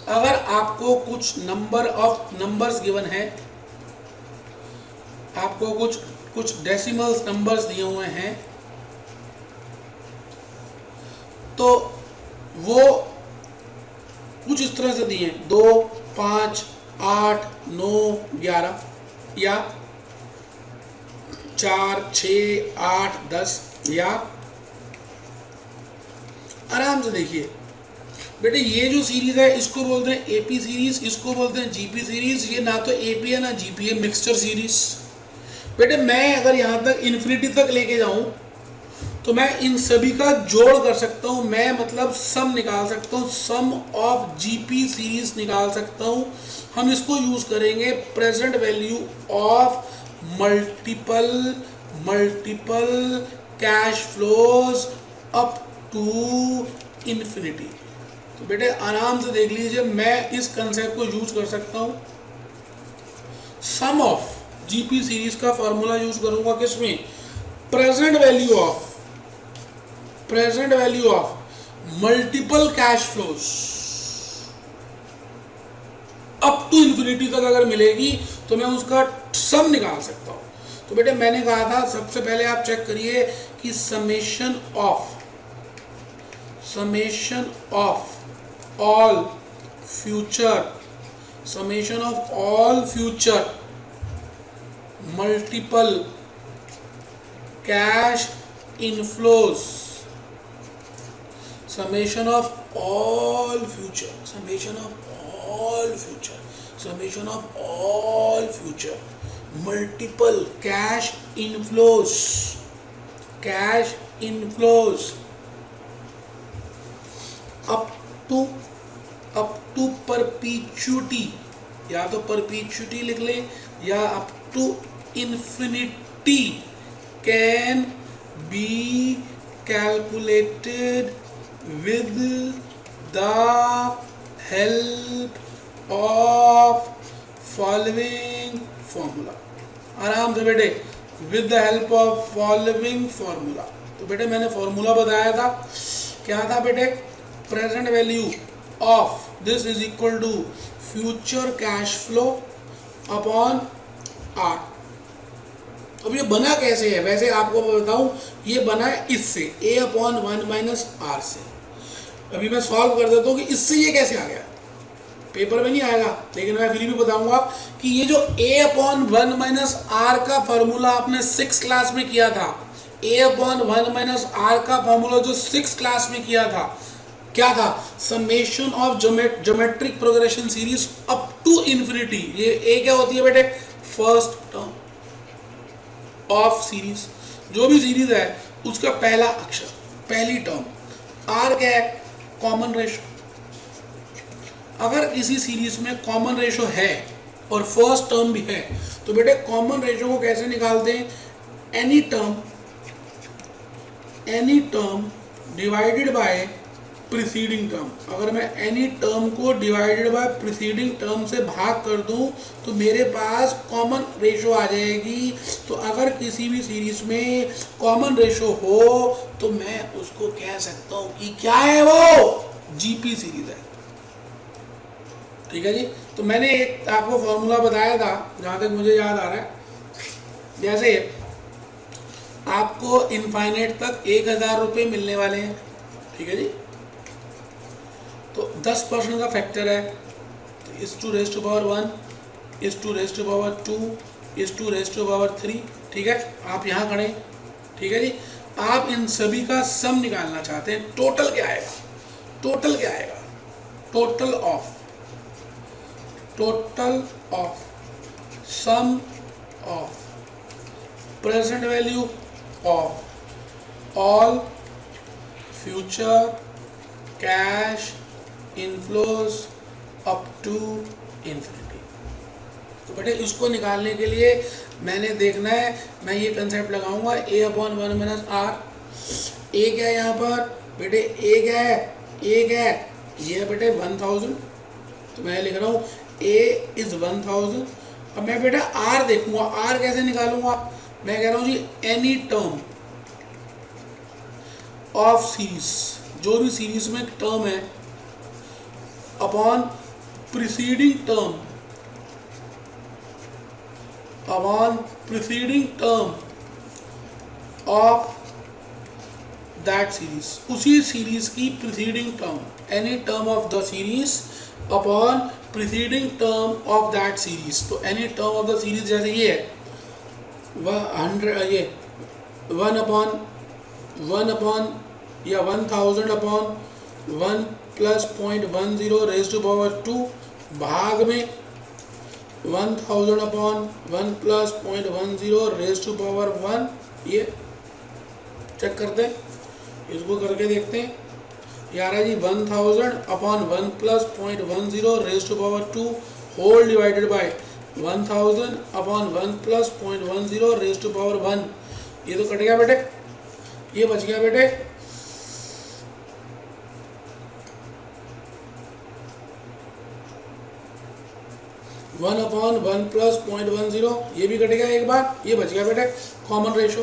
अगर आपको कुछ नंबर ऑफ नंबर्स गिवन है, आपको कुछ डेसिमल्स नंबर्स दिए हुए हैं, तो वो कुछ इस तरह से दिए हैं 2, 5, 8, 9, 11 या 4, 6, 8, 10 या आराम से देखिए बेटे, ये जो सीरीज है इसको बोलते हैं एपी सीरीज, इसको बोलते हैं जीपी सीरीज। ये ना तो एपी है ना जीपी है, मिक्सचर सीरीज। बेटे मैं अगर यहाँ तक इन्फिनिटी तक लेके जाऊँ तो मैं इन सभी का जोड़ कर सकता हूँ, मैं मतलब सम निकाल सकता हूँ, सम ऑफ जीपी सीरीज निकाल सकता हूँ। हम इसको यूज करेंगे present value of multiple cash flows up to infinity. तो बेटे आराम से देख लीजिए, मैं इस कंसेप्ट को यूज कर सकता हूँ। सम ऑफ जीपी सीरीज का फॉर्मूला यूज करूंगा किसमें, present value of multiple cash flows up to infinity तक अगर मिलेगी तो मैं उसका सम निकाल सकता हूं। तो बेटे मैंने कहा था सबसे पहले आप चेक करिए कि summation of all future multiple cash inflows, summation of all future multiple cash inflows up to perpetuity, या तो perpetuity लिख ले या up to infinity can be calculated with the help of following formula। आराम से बेटे, with the help of following formula। तो बेटे मैंने फॉर्मूला बताया था, क्या था बेटे, present value of this is equal to future cash flow upon R. अब ये बना कैसे है, वैसे आपको बताऊं, ये बना है इससे a अपॉन 1 माइनस आर से। अभी मैं सॉल्व कर देता हूँ कि इससे ये कैसे आ गया, पेपर में नहीं आएगा लेकिन मैं फिर भी बताऊंगा कि ये जो a अपॉन 1 माइनस आर का फॉर्मूला आपने 6 क्लास में किया था, a अपॉन 1 माइनस आर का फॉर्मूला जो 6 क्लास में किया था, क्या था, summation of geometric progression series up to infinity. ये a क्या होती है बेटे, फर्स्ट टर्म ऑफ सीरीज, जो भी सीरीज है उसका पहला अक्षर, पहली टर्म। आर क्या है, कॉमन रेशो। अगर किसी सीरीज में कॉमन रेशो है और फर्स्ट टर्म भी है तो बेटे कॉमन रेशो को कैसे निकालते हैं, any term divided by preceding term. अगर मैं एनी टर्म को डिवाइडेड बाय प्रीसीडिंग टर्म से भाग कर दूं तो मेरे पास कॉमन रेशो आ जाएगी। तो अगर किसी भी सीरीज में कॉमन रेशो हो तो मैं उसको कह सकता हूं कि क्या है, वो जीपी सीरीज है। ठीक है जी। तो मैंने एक आपको फॉर्मूला बताया था जहां तक मुझे याद आ रहा है, जैसे आपको इनफाइनाइट तक 1000 रुपये मिलने वाले हैं, ठीक है जी, तो 10% का फैक्टर है, तो इस टू रेज़ टू पावर 1, इस टू रेज़ टू पावर 2, इस टू रेज़ टू पावर 3। ठीक है, आप यहाँ खड़े, ठीक है जी। आप इन सभी का सम निकालना चाहते हैं, टोटल क्या आएगा, total of sum of present value of all future cash inflows up to infinity. तो बेटे इसको निकालने के लिए मैंने देखना है, मैं ये कंसेप्ट लगाऊंगा a upon 1 minus R. a क्या है यहाँ पर बेटे, a क्या है, ये है बेटे 1000, तो मैं लिख रहा हूँ a इज 1000। अब मैं बेटा r देखूंगा, r कैसे निकालूंगा, मैं कह रहा हूँ जी एनी टर्म ऑफ सीरीज, जो भी सीरीज में टर्म है, upon preceding term of that series, उसी सीरीज की preceding term, any term of the series upon preceding term of that series. तो any term of the series जैसे ये है 100, ये 1 upon या 1000 upon 1 plus 0.10 raised to power 2 भाग में 1000 upon 1 plus 0.10 raised to power 1. ये चेक करते हैं, इसको करके देखते हैं. ये आ रहा है जी 1000 upon 1 plus 0.10 raised to power 2 whole divided by 1000 upon 1 plus 0.10 raised to power 1. ये तो कट गया बेटे, ये बच गया बेटे. वन अपॉन 1 प्लस 0.10, ये भी कट गया एक बार, ये बच गया बेटे कॉमन रेशो.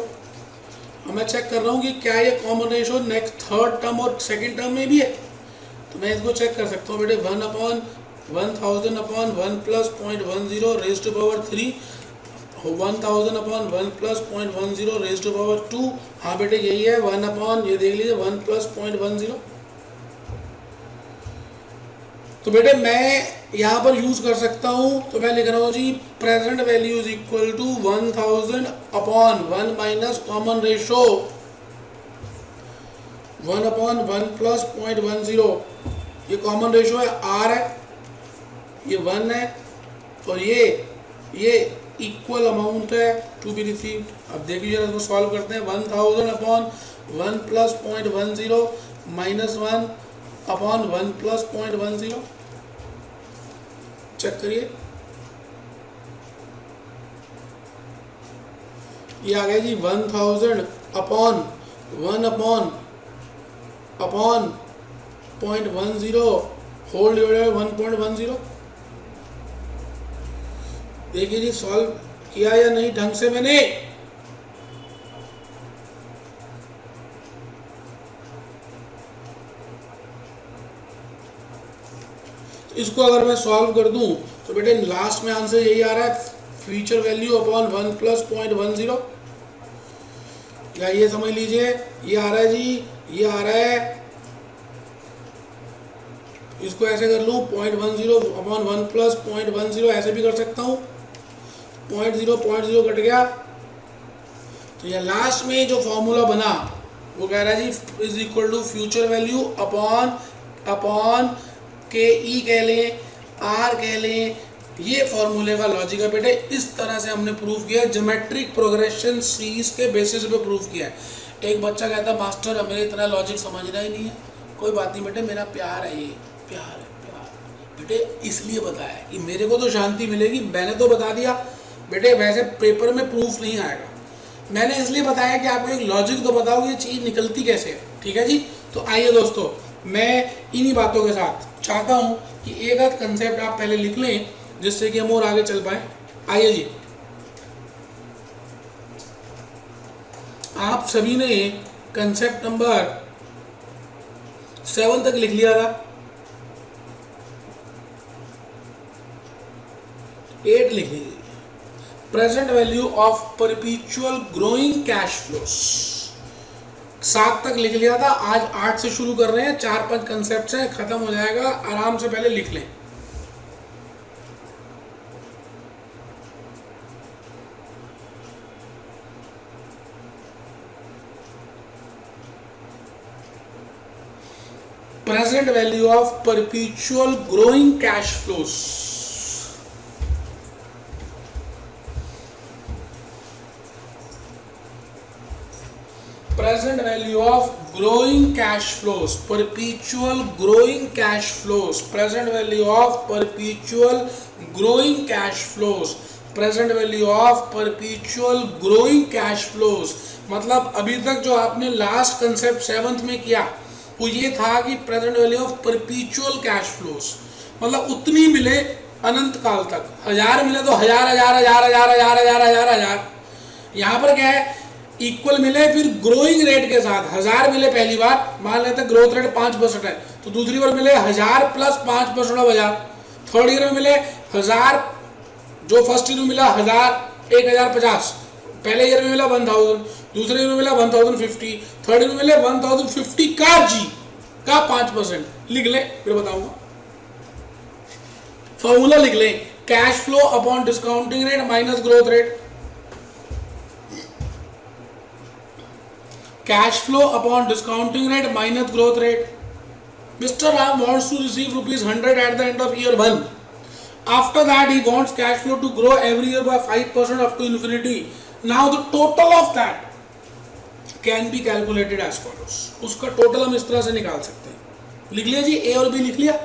अब मैं चेक कर रहा हूँ कि क्या ये common ratio next third term और सेकंड टर्म में भी है. तो मैं इसको चेक कर सकता हूँ बेटे. 1 upon 1000 upon 1 plus 0.10 raise to power 3, 1000 upon 1 plus 0.10 raise to power 2. हाँ बेटे यही है 1 अपॉन, ये देख लीजिए 1 प्लस 0.10. तो बेटे मैं यहाँ पर यूज कर सकता हूँ, तो मैं लिख रहा हूँ जी present value is equal to 1000 upon 1 minus common ratio 1 upon 1 plus 0.10. ये कॉमन रेशो है, R है, ये 1 है, और ये इक्वल अमाउंट है टू बी रिसीव्ड. अब देखिए इसको सॉल्व करते हैं. 1000 upon 1 plus 0.10 minus 1 upon 1 plus 0.10. Check करिए, ये आ गया जी 1000 अपॉन 1 अपॉन 0.10 होल डिवाइडेड 1.10. देखिए जी सॉल्व किया या नहीं ढंग से मैंने. इसको अगर मैं सॉल्व कर दूं तो बेटे लास्ट में आंसर यही आ रहा है, फ्यूचर वैल्यू अपॉन 1 प्लस 0.10. या ये समझ लीजिए ये आ रहा है जी, ये आ रहा है, इसको ऐसे कर लूं 0.10 अपॉन 1 प्लस 0.10, ऐसे भी कर सकता हूं. 0.0 कट गया. तो ये लास्ट में जो फॉर्मूला बना वो कह रहा है जी is equal to future value upon के ई कह लें, आर कह लें. ये फॉर्मूले का लॉजिक है बेटे. इस तरह से हमने प्रूव किया, ज्योमेट्रिक प्रोग्रेशन सीरीज के बेसिस पे प्रूव किया है. एक बच्चा कहता मास्टर हमें इतना लॉजिक समझना ही नहीं है. कोई बात नहीं बेटे, मेरा प्यार है, ये प्यार बेटे, इसलिए बताया कि मेरे को तो शांति मिलेगी. मैंने तो बता दिया बेटे, वैसे पेपर में प्रूफ नहीं आएगा. मैंने इसलिए बताया कि आपको एक लॉजिक तो बताओ ये चीज़ निकलती कैसे है. ठीक है जी. तो आइए दोस्तों, मैं इन्हीं बातों के साथ चाहता हूं कि एक आध कंसेप्ट आप पहले लिख लें जिससे कि हम और आगे चल पाए. आइए जी, आप सभी ने कंसेप्ट नंबर 7 तक लिख लिया था. 8 लिख लीजिए. Present value of perpetual growing cash flows 7 तक लिख लिया था. आज 8 से शुरू कर रहे हैं. 4-5 कंसेप्ट हैं, खत्म हो जाएगा. आराम से पहले लिख लें. Present value of perpetual growing cash flows. Present value of growing cash flows, perpetual growing cash flows, present value of perpetual growing cash flows, present value of perpetual growing cash flows. मतलब अभी तक जो आपने last concept 7th में किया वो ये था कि present value of perpetual cash flows मतलब उतनी मिले अनंत काल तक. 1000 मिले तो हजार. यहाँ पर क्या है, इक्वल मिले फिर ग्रोइंग रेट के साथ. 1000 मिले पहली बार, मान लेते ग्रोथ रेट 5% है, तो दूसरी बार मिले 1000 प्लस 5% ऑफ 1000, थर्ड ईयर में मिले 1000, जो फर्स्ट ईयर में मिला 1000, 1050, पहले ईयर में मिला 1000, दूसरे ईयर में मिला 1050, थर्ड ईयर में मिले 1050 का जी का 5%। लिख ले, फिर बताऊंगा। फॉर्मूला लिख लें, cash flow upon discounting rate minus growth rate. Cash flow upon discounting rate minus growth rate. Mr. Ram wants to receive ₹100 at the end of year 1. After that, he wants cash flow to grow every year by 5% up to infinity. Now the total of that can be calculated as follows. उसका total हम इस तरह से निकाल सकते हैं। लिख लिया जी, ए और बी लिख लिया,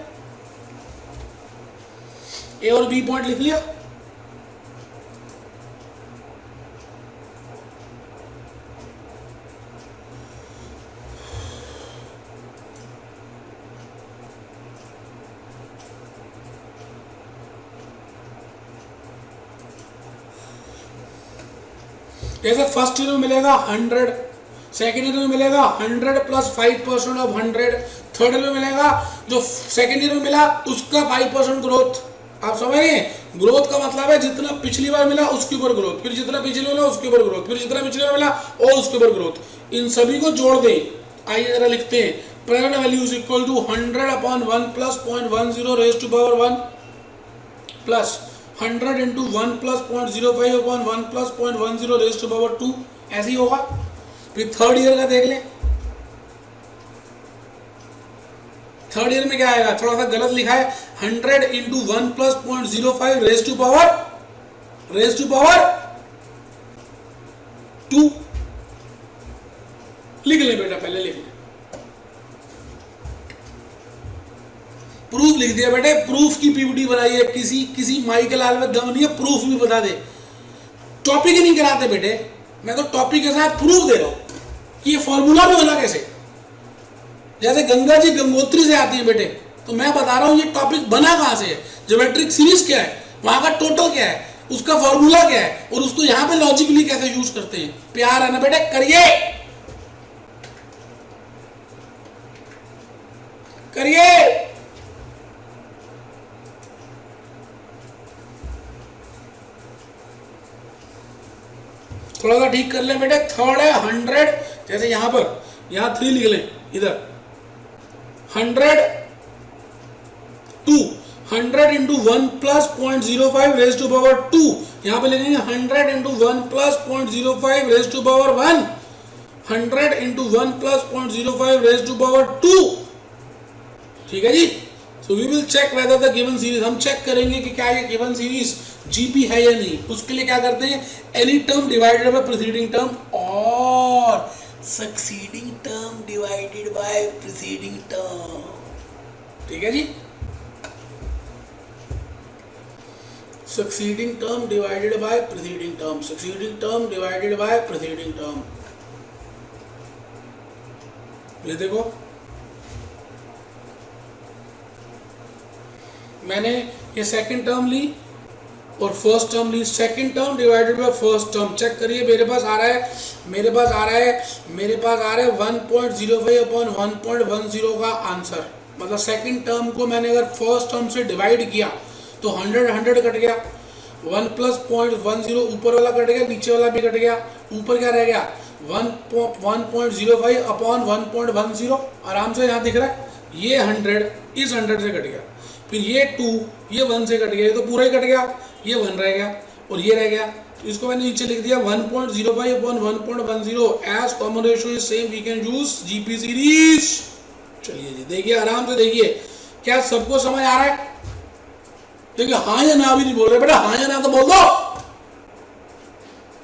ए और बी पॉइंट लिख लिया। जैसे फर्स्ट ईयर में मिलेगा 100, सेकेंड ईयर में मिलेगा 100 प्लस 5% ऑफ 100, थर्ड ईयर में मिलेगा जो सेकेंड ईयर में मिला उसका 5% ग्रोथ। आप समझ रहे हैं, ग्रोथ का मतलब है जितना पिछली बार मिला उसके ऊपर ग्रोथ, फिर जितना पिछले मिला उसके ऊपर ग्रोथ, फिर जितना पिछले बार मिला और उसके ऊपर ग्रोथ। इन सभी को जोड़ दें। आइए जरा लिखते हैं, present value is equal to 100 upon 1 plus 0.10 raise to power 1 plus 100 into 1 plus 0.05 upon 1 plus 0.10 raise to power 2, ऐसे ही होगा। फिर थर्ड ईयर का देख लें, थर्ड ईयर में क्या आएगा, थोड़ा सा गलत लिखा है, 100 into 1 plus 0.05 raise to power 2। लिख ले बेटा, पहले लिख ले, प्रूफ लिख दिया बेटे, प्रूफ की पीपीटी बनाई है, किसी माई के लाल में दम नहीं है, प्रूफ भी बता दे। टॉपिक ही नहीं कराते बेटे, मैं तो टॉपिक के साथ प्रूफ दे रहा हूं कि ये फॉर्मूला भी होना कैसे। जैसे गंगा जी गंगोत्री से आती है बेटे, तो मैं बता रहा हूं ये टॉपिक बना कहां से है, ज्योमेट्रिक सीरीज क्या है, वहां का टोटल क्या है, उसका फॉर्मूला क्या है, और उसको यहां पे लॉजिकली कैसे यूज करते हैं। प्यार है ना बेटे, करिए करिए। थोड़ा सा ठीक कर लें बेटे, थर्ड है 100, जैसे यहां पर, यहां 3 लिख लें, इधर 100 2, 100 into 1 plus 0.05 raise to power 2, यहां पे लिखेंगे 100 into 1 plus 0.05 raise to power 1, 100 into 1 plus 0.05 raise to power 2। ठीक है जी। So we will check whether the given series, हम चेक करेंगे कि क्या ये गिवन सीरीज जीपी है या नहीं। उसके लिए क्या करते हैं, any term divided by preceding term और succeeding term divided by preceding term. ठीक है जी, succeeding term divided by preceding term, succeeding term divided by preceding term. ये देखो, मैंने ये सेकंड टर्म ली और फर्स्ट टर्म ली, second term divided by first term. Check करिए, मेरे पास आ रहा है 1.05 अपॉन 1.10 का आंसर। मतलब सेकंड टर्म को मैंने अगर फर्स्ट टर्म से डिवाइड किया तो 100 कट गया, 1 प्लस 0.10 ऊपर वाला कट गया, नीचे वाला भी कट गया, ऊपर क्या रह गया 1.05 अपॉन 1.10। आराम से यहाँ दिख रहा है, ये 100 इस 100 से कट गया, फिर ये 2 ये 1 से कट गया, ये तो पूरा ही कट गया, ये 1 रह गया और ये रह गया। तो इसको मैंने नीचे लिख दिया 1.05 upon 1.10 as common ratio is same we can use GP series. चलिए जी, देखिए आराम से देखिए, क्या सबको समझ आ रहा है? देखिए हाँ या ना भी नहीं बोल रहे बेटा, हाँ या ना तो बोल दो।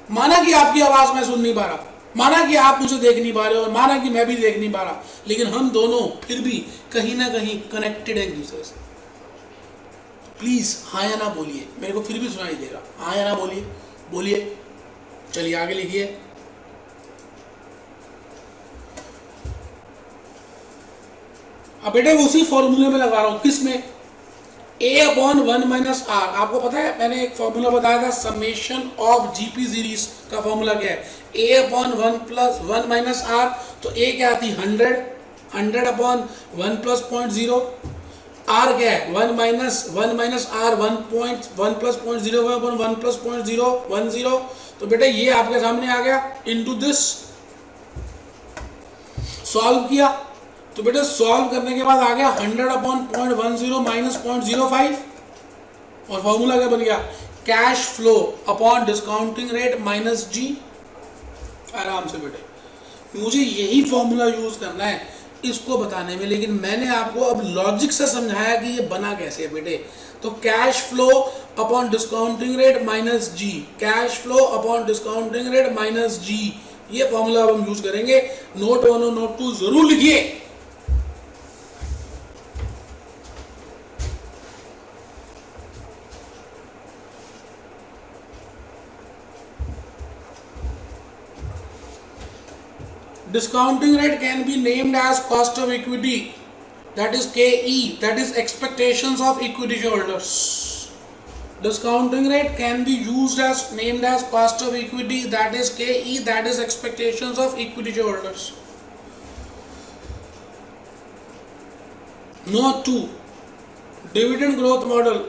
माना कि आपकी आवाज मैं सुन नहीं पा रहा, माना कि आप मुझे देख नहीं पा रहे हो, और माना कि मैं भी देख नहीं पा रहा, लेकिन हम दोनों फिर भी कहीं ना कहीं कनेक्टेड है एक दूसरे से। प्लीज हाँ या ना बोलिए, मेरे को फिर भी सुनाई दे रहा, हाँ या ना बोलिए, बोलिए। चलिए आगे लिखिए, अब बेटे उसी फॉर्मूले में लगा रहा हूं, किसमें, a अपॉन 1 माइनस आर। आपको पता है मैंने एक फॉर्मूला बताया था, समेशन ऑफ जीपी सीरीज का फॉर्मूला क्या है, a upon 1 plus 1 minus r. तो a क्या आती 100 अपॉन 1 प्लस 0.0 आर क्या है, 1 माइनस आर 1 प्लस 0.05 1 प्लस 0.010। तो बेटा ये आपके सामने आ गया, इनटू दिस सॉल्व किया। तो बेटा सॉल्व करने के बाद आ गया 100 अपॉन 0.10 माइनस 0.05 और फॉर्मूला क्या बन गया, cash flow upon discounting rate minus g. आराम से बेटे मुझे यही फॉर्मूला यूज करना है इसको बताने में, लेकिन मैंने आपको अब लॉजिक से समझाया कि ये बना कैसे है बेटे। तो cash flow upon discounting rate minus g, cash flow upon discounting rate minus g, ये फॉर्मूला अब हम यूज करेंगे। नोट 1 और नोट 2 जरूर लिखिए। Discounting rate can be named as cost of equity, that is KE, that is expectations of equity holders. Discounting rate can be used as named as cost of equity, that is KE, that is expectations of equity holders. Note 2, dividend growth model.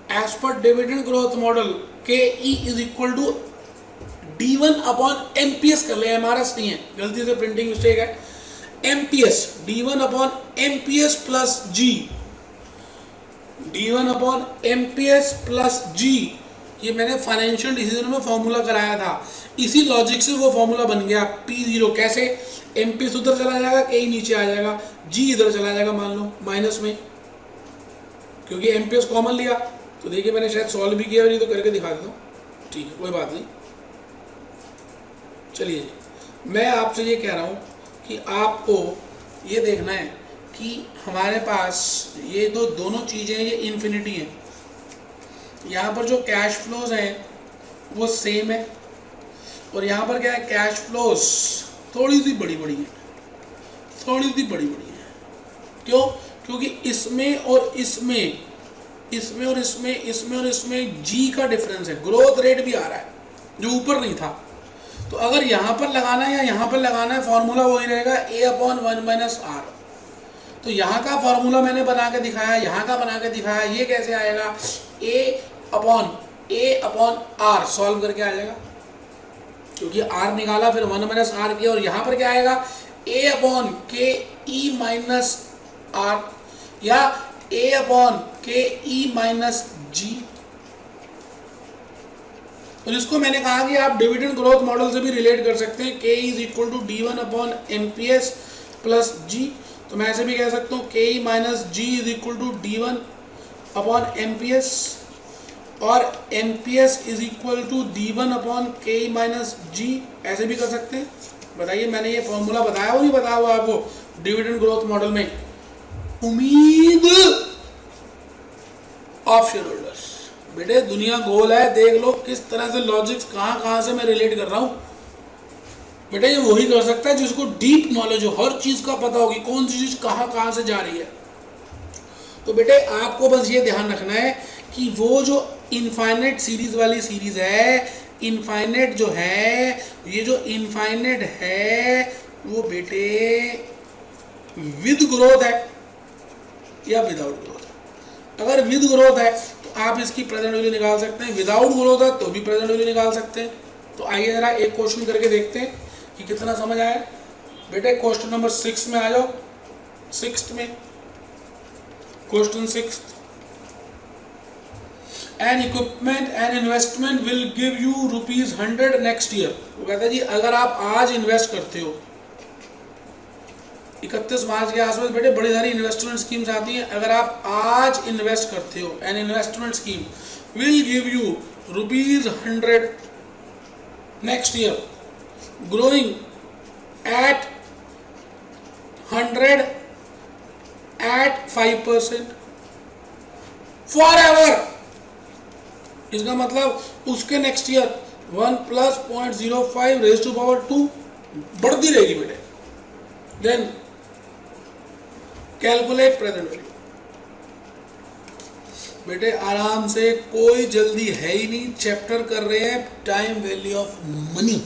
As per dividend growth model, KE is equal to D1 upon MPS कर ले, MRS नहीं है, गलती से printing mistake है, MPS, D1 upon MPS plus g, D1 upon MPS plus g. ये मैंने financial decision में फॉर्मूला कराया था, इसी लॉजिक से वो फॉर्मूला बन गया P0। कैसे, एमपीएस उधर चला जाएगा, के नीचे आ जाएगा, जी इधर चला जाएगा मान लो माइनस में, क्योंकि एमपीएस कॉमन लिया। तो देखिए मैंने शायद सॉल्व भी किया, नहीं तो करके दिखा देता हूँ, ठीक है कोई बात नहीं। चलिए मैं आपसे ये कह रहा हूँ कि आपको ये देखना है कि हमारे पास ये दोनों चीज़ें ये इन्फिनिटी हैं। यहाँ पर जो कैश फ्लोज हैं वो सेम है, और यहाँ पर क्या है, कैश फ्लोज थोड़ी सी बड़ी बड़ी है, थोड़ी सी बड़ी बड़ी है। क्यों, क्योंकि इसमें और इसमें, इसमें और इसमें, इसमें और इसमें जी का डिफरेंस है, ग्रोथ रेट भी आ रहा है जो ऊपर नहीं था। तो अगर यहाँ पर लगाना है या यहाँ पर लगाना है, फॉर्मूला वही रहेगा a अपॉन 1 माइनस आर। तो यहाँ का फॉर्मूला मैंने बना के दिखाया, यहाँ का बना के दिखाया, ये कैसे आएगा, a अपॉन आर सॉल्व करके आ जाएगा, क्योंकि आर निकाला फिर 1 माइनस आर किया, और यहाँ पर क्या आएगा, a अपॉन के ई माइनस आर या a अपॉन के ई माइनस जी। और इसको मैंने कहा कि आप डिविडेंड ग्रोथ मॉडल से भी रिलेट कर सकते हैं, K is equal to D1 upon MPS plus g. तो मैं ऐसे भी कह सकता हूँ K minus g is equal to D1 upon MPS, और MPS is equal to D1 upon K minus g, ऐसे भी कर सकते हैं। बताइए मैंने ये फॉर्मूला बताया हो नहीं बताया हुआ आपको डिविडेंड ग्रोथ मॉडल में? उम्मीद ऑफ शेयर होल्डर्स। बेटे दुनिया गोल है, देख लो किस तरह से लॉजिक्स कहाँ से मैं रिलेट कर रहा हूँ। बेटे ये वही कर सकता है जिसको डीप नॉलेज हो, हर चीज का पता होगी कौन सी चीज कहाँ से जा रही है। तो बेटे आपको बस ये ध्यान रखना है कि वो जो इनफाइनाइट सीरीज वाली सीरीज है, इनफाइनाइट जो है, ये जो इनफाइनाइट है वो बेटे विद ग्रोथ है या विदाउट ग्रोथ है। अगर विद ग्रोथ है तो आप इसकी प्रेजेंट वैल्यू निकाल सकते हैं, विदाउट ग्रोथ है तो भी प्रेजेंट वैल्यू निकाल सकते हैं। तो आइए जरा एक क्वेश्चन करके देखते हैं कि कितना समझ आया। बेटे क्वेश्चन नंबर 6 में आ जाओ। 6th में question 6, N equipment and investment will give you ₹100 next year. वो कहता है जी अगर आप आज इन्वेस्ट करते हो 31 मार्च के आसपास, बेटे बड़ी सारी इन्वेस्टमेंट स्कीम्स आती हैं, अगर आप आज इन्वेस्ट करते हो, an investment scheme will give you ₹100 next year, growing at 100 at 5% forever। इसका मतलब उसके next year 1 + 0.05 raised to power 2 बढ़ती रहेगी बेटे। Then calculate present value. बेटे आराम से, कोई जल्दी है ही नहीं, चैप्टर कर रहे हैं टाइम वैल्यू ऑफ मनी।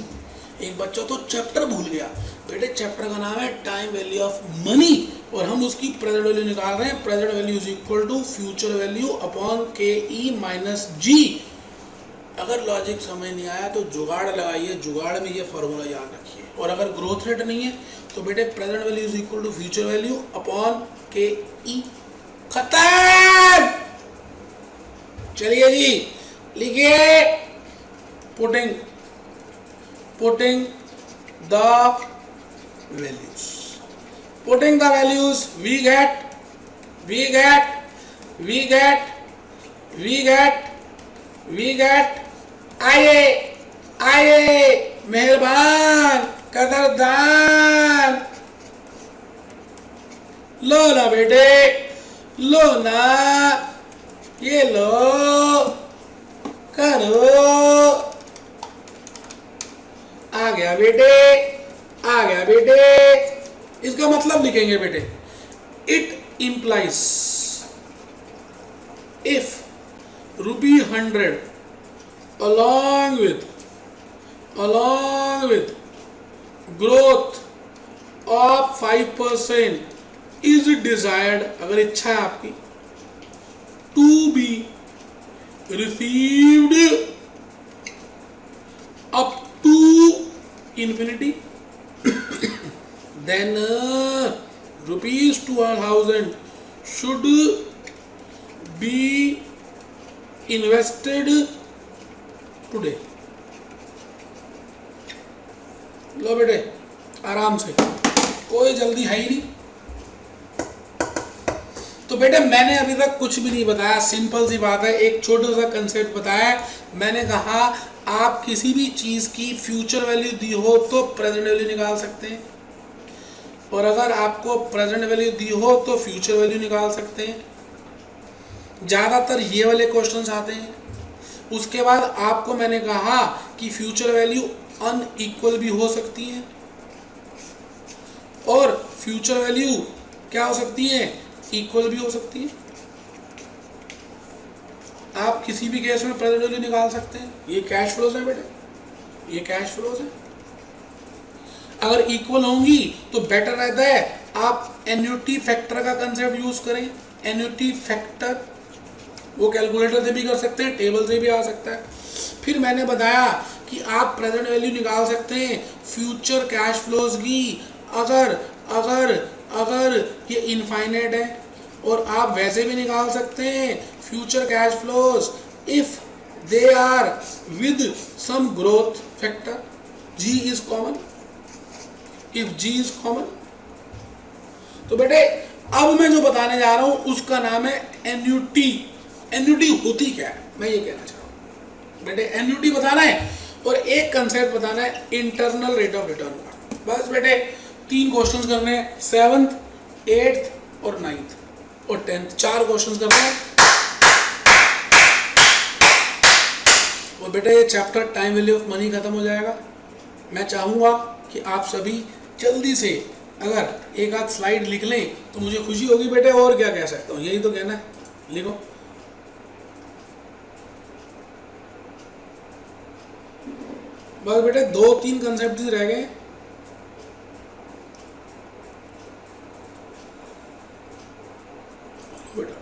एक बच्चा तो चैप्टर भूल गया, बेटे चैप्टर का नाम है टाइम वैल्यू ऑफ मनी और हम उसकी प्रेजेंट वैल्यू निकाल रहे हैं। Present value is equal to future value upon के ई माइनस जी। अगर लॉजिक समझ नहीं आया तो जुगाड़ लगाइए, जुगाड़ में ये फॉर्मूला याद रखिए। और अगर ग्रोथ रेट नहीं है तो बेटे present value is equal to future value upon के ई। खत्म। चलिए जी लिखिए, putting the values, putting the values we get आइए मेहरबान कदरदान, लो ना बेटे, लो ना, ये लो, करो, आ गया बेटे, आ गया बेटे। इसका मतलब लिखेंगे बेटे, it implies if ₹100 along with growth of 5% is desired, अगर इच्छा है आपकी, to be received up to infinity, then ₹2,000 should be invested today. लो बेटे आराम से, कोई जल्दी है ही नहीं। तो बेटे मैंने अभी तक कुछ भी नहीं बताया, सिंपल सी बात है, एक छोटा सा कंसेप्ट बताया। मैंने कहा आप किसी भी चीज़ की फ्यूचर वैल्यू दी हो तो प्रेजेंट वैल्यू निकाल सकते हैं, और अगर आपको प्रेजेंट वैल्यू दी हो तो फ्यूचर वैल्यू निकाल सकते हैं। ज़्यादातर ये वाले क्वेश्चंस आते हैं। उसके बाद आपको मैंने कहा कि फ्यूचर वैल्यू अनइक्वल भी हो सकती है और फ्यूचर वैल्यू क्या हो सकती है, इक्वल भी हो सकती है। आप किसी भी केस में प्रेजेंट वैल्यू निकाल सकते हैं। ये कैश फ्लोज है बेटे, ये कैश फ्लोज है। अगर इक्वल होंगी तो बेटर रहता है आप एन्युटी फैक्टर का कंसेप्ट यूज करें। एन्युटी फैक्टर वो कैलकुलेटर से भी कर सकते हैं, टेबल से भी आ सकता है। फिर मैंने बताया कि आप प्रेजेंट वैल्यू निकाल सकते हैं फ्यूचर कैश फ्लोज की अगर अगर अगर ये इनफाइनाइट है, और आप वैसे भी निकाल सकते हैं future cash flows if they are with some growth factor, g is common, if g is common. तो बेटे अब मैं जो बताने जा रहा हूं उसका नाम है एन्युटी। एन्युटी होती क्या है, मैं ये कहना चाह रहा हूं बेटे। एन्युटी बताना है और एक कंसेप्ट बताना है, इंटरनल रेट ऑफ रिटर्न का। बस बेटे 3 क्वेश्चंस करने हैं, 7th, 8th और 9th और 10th, 4 क्वेश्चंस करने हैं। और बेटे ये chapter time value of money खत्म हो जाएगा। मैं चाहूंगा कि आप सभी जल्दी से अगर एक आध स्लाइड लिख लें तो मुझे खुशी होगी बेटे। और क्या कह सकता हूँ, यही तो कहना है, लिखो। बस बेटे 2-3 कंसेप्ट ही रह गए। बेटा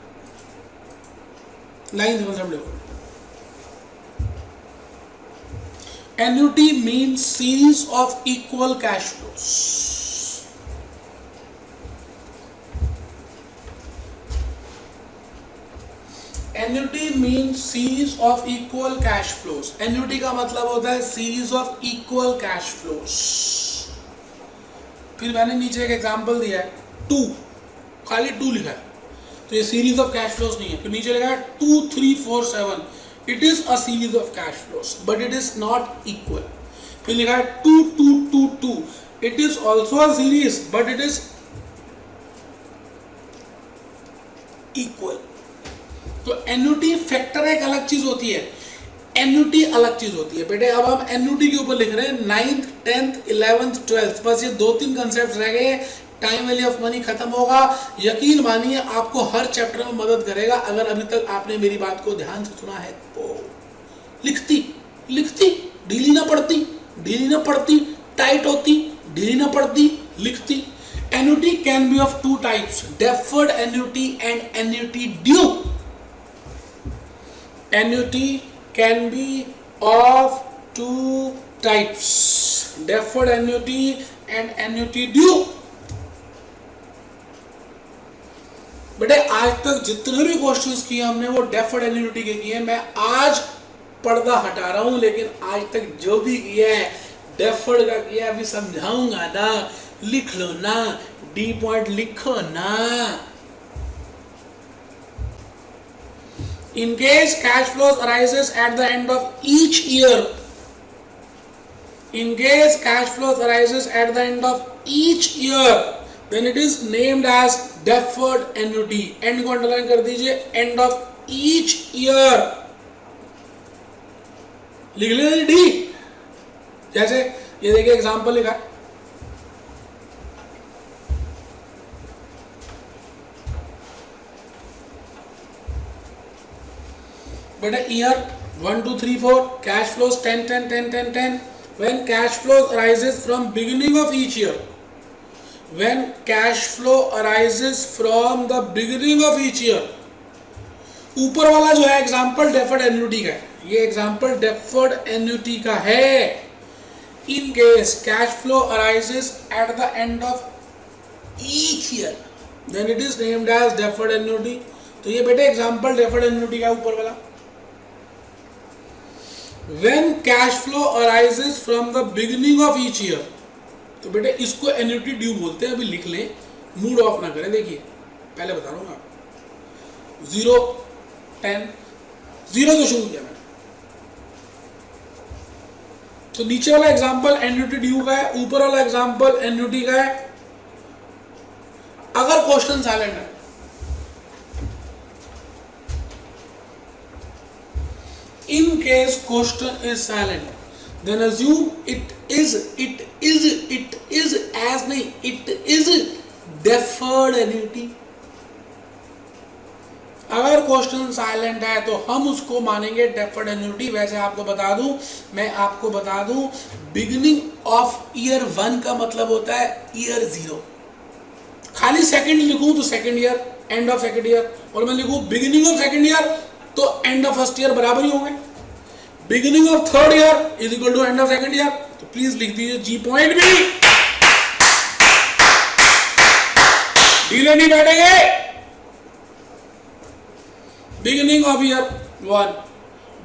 9th कंसेप्ट देखो। Annuity means series of equal cash flows. Annuity means series of equal cash flows. Annuity का मतलब होता है series of equal cash flows. फिर मैंने नीचे एक एग्जांपल दिया है 2, खाली 2 लिखा है, तो ये सीरीज ऑफ कैश फ्लोज नहीं है। फिर नीचे लिखा है 2, 3, 4, 7, it is a series of cash flows but it is not equal. फिर लिखा है 2, 2, 2, 2, it is also a series but it is equal. तो एन्युटी फैक्टर एक अलग चीज होती है, एन्युटी अलग चीज होती है बेटे। अब हम एन्युटी के ऊपर लिख रहे हैं 9th, 10th, 11th, 12th, बस ये 2-3 कंसेप्ट रह गए। टाइम वैल्यू ऑफ मनी खत्म होगा। यकीन मानिए आपको हर चैप्टर में मदद करेगा अगर अभी तक आपने मेरी बात को ध्यान से सुना है तो। लिखती ढीली ना पड़ती, टाइट होती, ढीली ना पड़ती, लिखती। Annuity can be of two types, deferred annuity and annuity due. Annuity can be of two types, deferred annuity and annuity due. बेटे आज तक जितने भी क्वेश्चंस किए हमने वो डेफर्ड एन्युटी के किए। मैं आज पर्दा हटा रहा हूं, लेकिन आज तक जो भी किया है डेफर्ड का किया। अभी समझाऊंगा ना, लिख लो ना, डी पॉइंट लिखो ना। In case cash flows arises at the end of each year, in case cash flows arises at the end of each year, then it is named as deferred annuity. End को underline कर दीजिए, end of each year लिख लीजिए D. जैसे ये देखिए example लिखा है, बेटा year 1 2 3 4, cash flows 10 10 10 10 10। When cash flow arises from beginning of each year, when cash flow arises from the beginning of each year, ऊपर वाला जो है एग्जाम्पल डेफर्ड एन्युटी का है, ये एग्जाम्पल डेफर्ड एन्युटी का है। In case cash flow arises at the end of each year, then it is named as deferred annuity। तो ये बेटे एग्जाम्पल डेफर्ड एन्युटी का ऊपर वाला। When cash flow arises from the beginning of each year, तो बेटे इसको annuity due बोलते हैं। अभी लिख लें, मूड ऑफ ना करें। देखिए पहले बता रहा हूँ आपको, 0 10 0 से शुरू किया मैंने, तो नीचे वाला एग्जाम्पल एन्युटी ड्यू का है, ऊपर वाला एग्जाम्पल एन्युटी का है। अगर क्वेश्चन साइलेंट है, in case question is silent, then assume it is as नहीं, it is deferred annuity। अगर क्वेश्चन साइलेंट है तो हम उसको मानेंगे डेफर्ड एन्युटी। वैसे आपको बता दूं, मैं आपको बता दूं, बिगिनिंग ऑफ ईयर 1 का मतलब होता है ईयर 0। खाली सेकंड लिखूं तो second year, end of second year, और मैं लिखूं बिगिनिंग ऑफ सेकंड ईयर तो एंड ऑफ फर्स्ट ईयर बराबर ही होंगे। Beginning of third year is equal to end of second year. तो प्लीज लिख दीजिए जी पॉइंट भी, ढीले नहीं बैठेंगे। Beginning of year 1,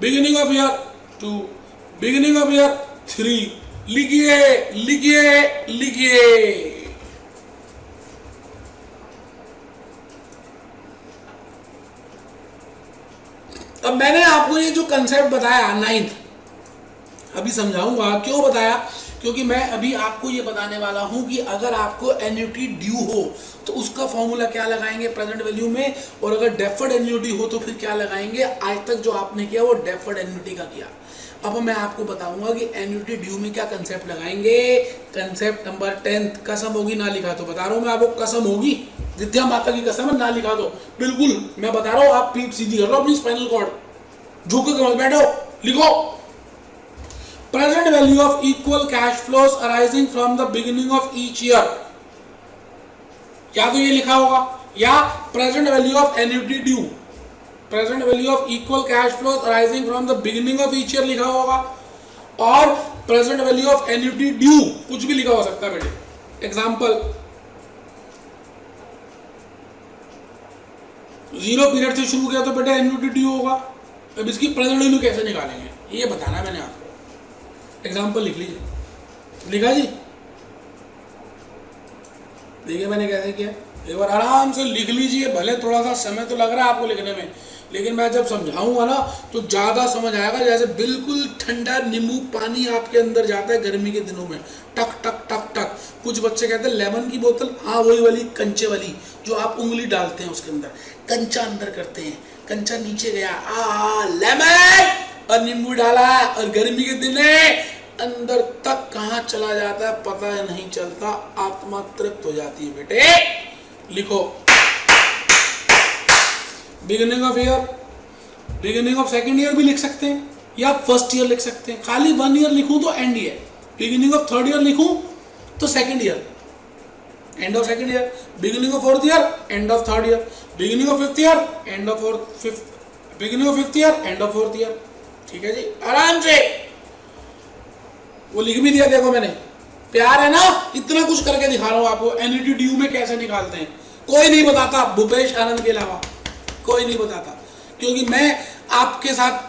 beginning of year 2, beginning of year 3, लिखिए लिखिए लिखिए। अब मैंने आपको ये जो कंसेप्ट बताया 9th, अभी समझाऊंगा क्यों बताया, क्योंकि मैं अभी आपको ये बताने वाला हूं कि अगर आपको एन्युटी ड्यू हो तो उसका फॉर्मूला क्या लगाएंगे प्रेजेंट वैल्यू में, और अगर डेफर्ड एन्युटी हो तो फिर क्या लगाएंगे। आज तक जो आपने किया वो डेफर्ड एन्युटी का किया। अब मैं आपको बताऊंगा कि एन्युटी ड्यू में क्या कंसेप्ट लगाएंगे। कंसेप्ट नंबर 10, कसम होगी ना लिखा तो बता रहा हूं मैं आपको, कसम होगी, विद्या माता की कसम है, ना लिखा तो बिल्कुल मैं बता रहा हूं। आप पीठ सीधी कर लो अपनी स्पाइनल कॉर्ड, झुक के मत बैठो, लिखो। Present value of equal cash flows arising from the beginning of each year, या तो ये लिखा होगा, या present value of annuity due, present value of equal cash flows arising from the beginning of each year लिखा होगा, और present value of annuity due, कुछ भी लिखा हो सकता है बेटे। एग्जांपल, 0 पीरियड से शुरू किया तो बेटा एन्युटी ड्यू होगा। अब इसकी प्रेजेंट वैल्यू कैसे निकालेंगे ये बताना है मैंने आपको। एग्जांपल लिख लीजिए, लिखा जी, देखिए मैंने कैसे किया, एक बार आराम से लिख लीजिए। भले थोड़ा सा समय तो लग रहा है आपको लिखने में, लेकिन मैं जब समझाऊंगा ना तो ज़्यादा समझ आएगा। जैसे बिल्कुल ठंडा नींबू पानी आपके अंदर जाता है गर्मी के दिनों में, टक टक टक टक। कुछ बच्चे कहते हैं लेमन की बोतल, हाँ वही वाली कंचे वाली जो आप उंगली डालते हैं उसके अंदर, कंचा अंदर करते हैं, कंचा नीचे गया, लेमन, और नींबू डाला, और गर्मी के दिन अंदर तक कहाँ चला जाता है पता नहीं चलता, आत्मा तृप्त हो जाती है बेटे। लिखो beginning of year, beginning of second year भी लिख सकते हैं, या फर्स्ट ईयर लिख सकते हैं। खाली 1 ईयर लिखूं तो and year, beginning of third year लिखूं तो second year, end of second year, beginning of fourth year, end of third year, beginning of fifth year, end of fifth, beginning of fifth year, end of fourth year. ठीक है जी, आराम से वो लिख भी दिया, देखो मैंने, प्यार है ना, इतना कुछ करके दिखा रहा हूं आपको। एनईटी ड्यू में कैसे निकालते हैं कोई नहीं बताता, भूपेश आनंद के अलावा कोई नहीं बताता, क्योंकि मैं आपके साथ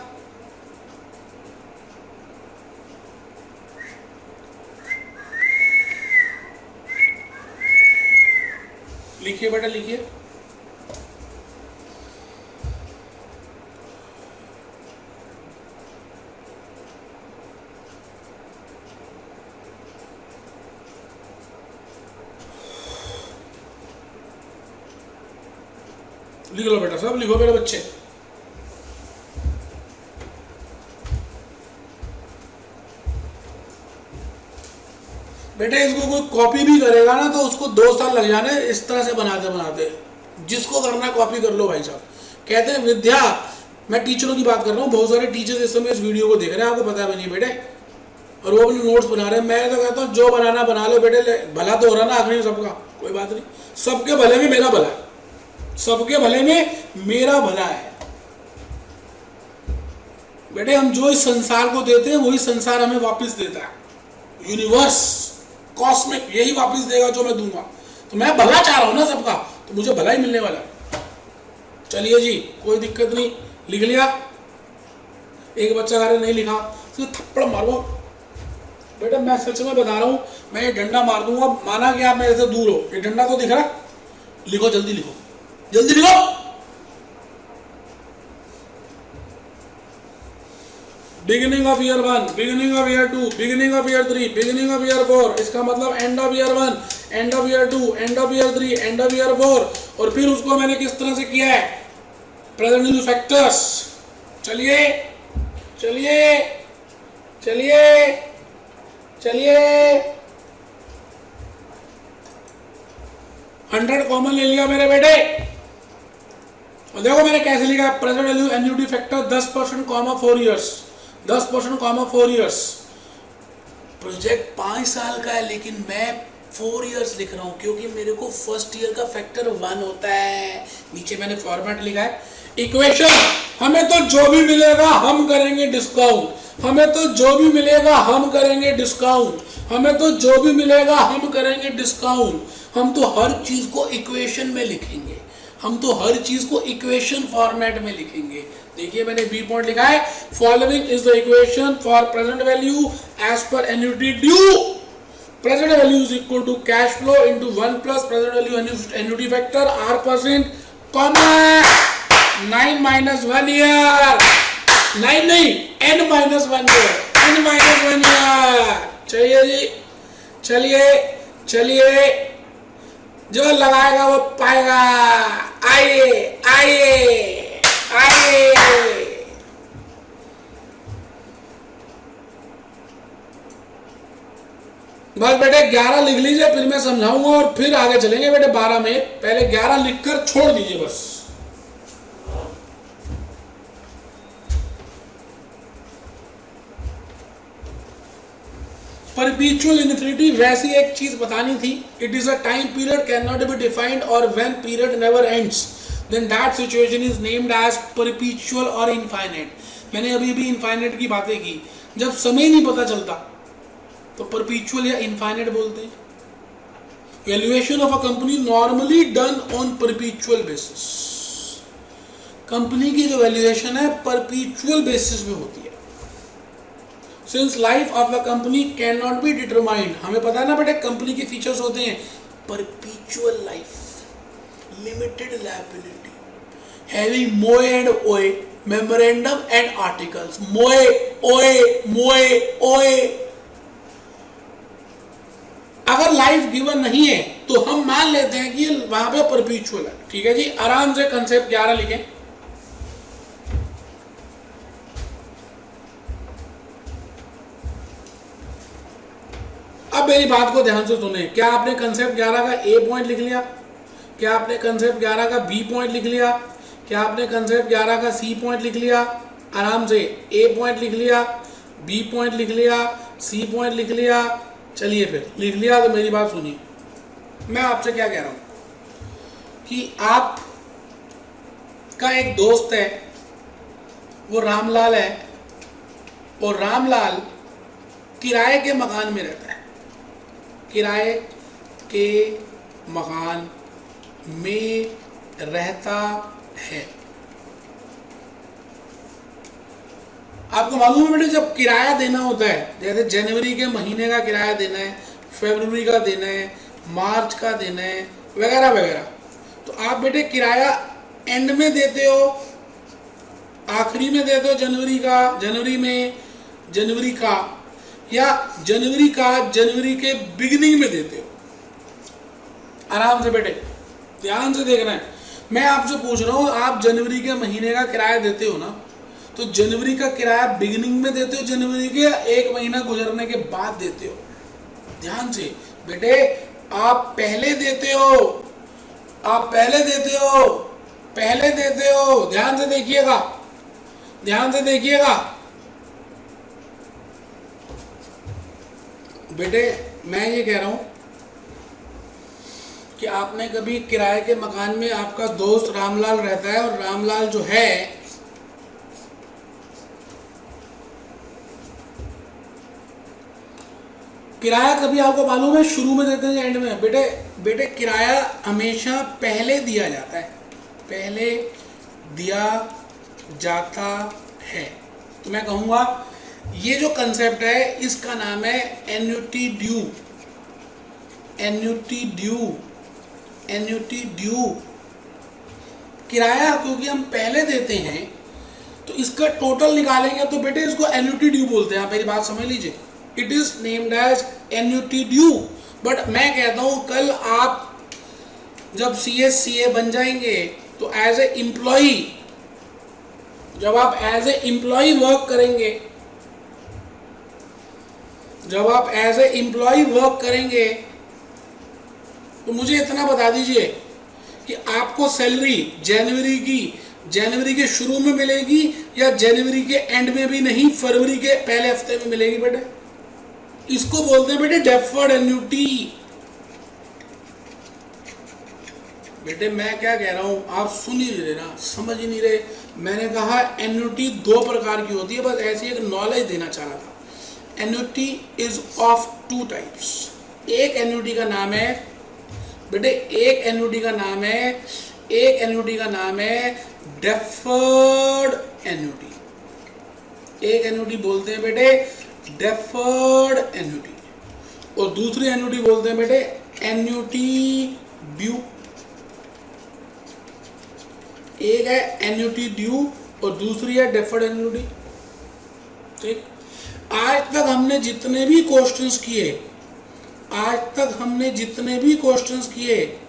लिखिए बेटा लिखिए, लिख लो बेटा, सब लिखो मेरे बच्चे। बेटा इसको कोई कॉपी भी करेगा ना तो उसको 2 साल लग जाने इस तरह से बनाते बनाते। जिसको करना है कॉपी कर लो भाई साहब। कहते हैं विद्या, मैं टीचरों की बात कर रहा हूँ, बहुत सारे टीचर्स इस समय इस वीडियो को देख रहे हैं, आपको पता भी नहीं बेटे, और वो अपने नोट्स बना रहे हैं। मैं तो कहता हूँ जो बनाना बना लो बेटे, भला तो हो रहा ना आखिरी में सबका, कोई बात नहीं, सबके भले में मेरा भला है, सबके भले में मेरा भला है बेटे। हम जो इस संसार को देते हैं वही संसार हमें वापस देता है। यूनिवर्स, कॉस्मिक यही वापस देगा जो मैं दूंगा। तो मैं भला चाह रहा हूं ना सबका, तो मुझे भला ही मिलने वाला है। चलिए जी, कोई दिक्कत नहीं, लिख लिया। एक बच्चा कह रहा नहीं लिखा, तो थप्पड़ मारूंगा बेटा, मैं सच में बता रहा हूं, मैं ये डंडा मार दूंगा, माना कि आप मेरे से दूर हो, ये डंडा तो दिख रहा। लिखो जल्दी, लिखो जल्दी लिखो। Beginning of year 1, beginning of year 2, beginning of year 3, beginning of year 4, इसका मतलब end of year 1, end of year 2, end of year 3, end of year 4। और फिर उसको मैंने किस तरह से किया है, प्रेजेंट वैल्यू फैक्टर्स। चलिए चलिए चलिए चलिए, 100 कॉमन ले लिया मेरे बेटे। और देखो मैंने कैसे लिखा, present value annuity factor 10% comma 4 years, 10% comma 4 years. Project 5 साल का है लेकिन मैं 4 इयर्स लिख रहा हूं, क्योंकि मेरे को फर्स्ट ईयर का फैक्टर 1 होता है। नीचे मैंने फॉर्मेट लिखा है, इक्वेशन, हमें तो जो भी मिलेगा हम करेंगे डिस्काउंट, हमें तो जो भी मिलेगा हम करेंगे डिस्काउंट, हमें तो जो भी मिलेगा हम करेंगे डिस्काउंट। हम तो हर चीज को इक्वेशन में लिखेंगे, हम तो हर चीज को इक्वेशन फॉर्मेट में लिखेंगे। देखिए मैंने बी पॉइंट लिखा है, following is the equation for present value as per annuity due. Present value is equal to cash flow into 1 plus present value annuity factor R%, comma 9 - 1 year, 9 नहीं n - 1 year, n - 1 year. चलिए जी, चलिए चलिए, जो लगाएगा वो पाएगा। आइए आइए आइए, बस बेटे 11 लिख लीजिए, फिर मैं समझाऊंगा और फिर आगे चलेंगे बेटे 12 में। पहले 11 लिखकर छोड़ दीजिए बस। परपीचुअल इन्फिनिटी, वैसी एक चीज बतानी थी। It is a time period can not be defined, और when period never ends then that situation is named as perpetual और इनफाइनाइट। मैंने अभी भी इनफाइनाइट की बातें की, जब समय नहीं पता चलता तो परपीचुअल या इनफाइनाइट बोलते हैं। Valuation of a company normally done on परपीचुअल basis. Company की जो वैल्यूएशन है परपीचुअल बेसिस में होती है। Since life of the company cannot be determined, हमें पता है ना बेटे कंपनी के फीचर्स होते हैं, perpetual life, limited liability, having MOE and OA, memorandum and articles, MOE, OA, MOE, OA। अगर लाइफ गिवन नहीं है तो हम मान लेते हैं कि वहां पे परपीचुअल है। ठीक है जी, आराम से कंसेप्ट 11 लिखें। अब मेरी बात को ध्यान से सुने। क्या आपने कंसेप्ट 11 का ए पॉइंट लिख लिया? क्या आपने कंसेप्ट 11 का बी पॉइंट लिख लिया? क्या आपने कंसेप्ट 11 का सी पॉइंट लिख लिया? आराम से ए पॉइंट लिख लिया, बी पॉइंट लिख लिया, सी पॉइंट लिख लिया। चलिए फिर लिख लिया तो मेरी बात सुनिए, मैं आपसे क्या कह रहा हूं कि आप का एक दोस्त है, वो रामलाल है, और रामलाल किराए के मकान में रहता है, किराए के मकान में रहता है। आपको मालूम है बेटे, जब किराया देना होता है, जैसे जनवरी के महीने का किराया देना है, फरवरी का देना है, मार्च का देना है, वगैरह वगैरह, तो आप बेटे किराया एंड में देते हो, आखिरी में देते हो जनवरी का, जनवरी का, या जनवरी का जनवरी के बिगिनिंग में देते हो। आराम से बेटे ध्यान से देखना है, मैं आपसे पूछ रहा हूं, आप जनवरी के महीने का किराया देते हो ना, तो जनवरी का किराया बिगिनिंग में देते हो, जनवरी के एक महीना गुजरने के बाद देते हो। ध्यान से बेटे, आप पहले देते हो, आप पहले देते हो, पहले देते हो। ध्यान से देखिएगा, ध्यान से देखिएगा बेटे, मैं ये कह रहा हूं कि आपने कभी किराए के मकान में, आपका दोस्त रामलाल रहता है, और रामलाल जो है किराया कभी आपको मालूम है शुरू में देते हैं एंड में? बेटे बेटे किराया हमेशा पहले दिया जाता है, पहले दिया जाता है। तो मैं कहूँगा ये जो कंसेप्ट है इसका नाम है annuity due, annuity due, annuity due. किराया क्योंकि हम पहले देते हैं तो इसका टोटल निकालेंगे तो बेटे इसको एन्युटी ड्यू बोलते हैं। आप मेरी बात समझ लीजिए, it is named as annuity due. But मैं कहता हूं कल आप जब CA बन जाएंगे तो एज ए एम्प्लॉई, जब आप एज ए एम्प्लॉई वर्क करेंगे, जब आप एज ए एम्प्लॉई वर्क करेंगे तो मुझे इतना बता दीजिए कि आपको सैलरी जनवरी के शुरू में मिलेगी या जनवरी के एंड में भी नहीं, फरवरी के पहले हफ्ते में मिलेगी बेटे। इसको बोलते हैं बेटे डेफर्ड एन्युटी। बेटे मैं क्या कह रहा हूं, आप सुन ही नहीं रहे ना, समझ ही नहीं रहे। मैंने कहा एन्युटी दो प्रकार की होती है, बस ऐसी एक नॉलेज देना चाह रहा था। Annuity is of two types. एक एन्युटी का नाम है बेटे, एक एन्युटी का नाम है, एक एन्युटी का नाम है डेफर्ड एन्युटी। एक एन्युटी बोलते हैं बेटे डेफर्ड एन्युटी, और दूसरी एन्युटी बोलते हैं बेटे एन्युटी ड्यू। एक है एन्युटी ड्यू और दूसरी है डेफर्ड एन्युटी। ठीक, आज तक हमने जितने भी क्वेश्चंस किए, आज तक हमने जितने भी क्वेश्चंस किए